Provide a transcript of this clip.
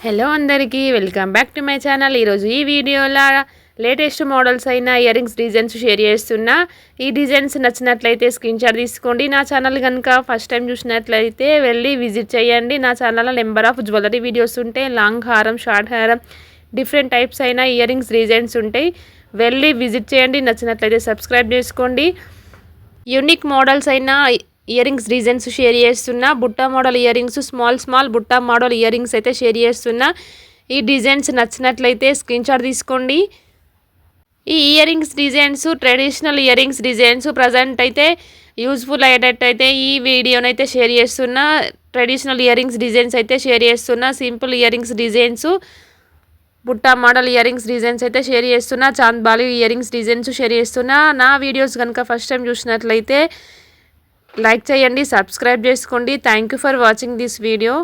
Hello అందరికీ welcome back to my channel. ఈరోజు ఈ వీడియోలో లేటెస్ట్ మోడల్స్ అయిన ఇయర్ రింగ్స్ డిజైన్స్ షేర్ చేస్తున్నా. ఈ డిజైన్స్ నచ్చినట్లయితే స్క్రీన్ షాట్ తీసుకోండి. నా ఛానల్ కనుక ఫస్ట్ టైం చూసినట్లయితే వెళ్ళి విజిట్ చేయండి. నా ఛానల్లో నెంబర్ ఆఫ్ జ్యువెలరీ వీడియోస్ ఉంటాయి. లాంగ్ హారం, షార్ట్ హారం, డిఫరెంట్ టైప్స్ అయిన ఇయర్ రింగ్స్ డిజైన్స్ ఉంటాయి. వెళ్ళి విజిట్ చేయండి. నచ్చినట్లయితే సబ్స్క్రైబ్ చేసుకోండి. యూనిక్ మోడల్స్ అయిన ఇయర్ రింగ్స్ డిజైన్స్ షేర్ చేస్తున్నా. బుట్ట మోడల్ ఇయర్ రింగ్స్, స్మాల్ బుట్ట మోడల్ ఇయర్ రింగ్స్ అయితే షేర్ చేస్తున్నా. ఈ డిజైన్స్ నచ్చినట్లయితే స్క్రీన్ షాట్ తీసుకోండి. ఈ ear rings designs traditional ear rings designs present అయితే యూజ్ఫుల్ అయ్యేటట్టయితే ఈ వీడియోనైతే షేర్ చేస్తున్నా. ట్రెడిషనల్ ఇయర్ రింగ్స్ డిజైన్స్ అయితే షేర్ చేస్తున్నా. సింపుల్ ఇయర్ రింగ్స్ డిజైన్స్, బుట్ట మోడల్ ఇయర్ రింగ్స్ డిజైన్స్ అయితే షేర్ చేస్తున్నా. Chand Bali ear rings designs share చేస్తున్నా. నా వీడియోస్ కనుక ఫస్ట్ టైం చూసినట్లయితే లైక్ చేయండి, సబ్స్క్రైబ్ చేసుకోండి. Thank you for watching this video.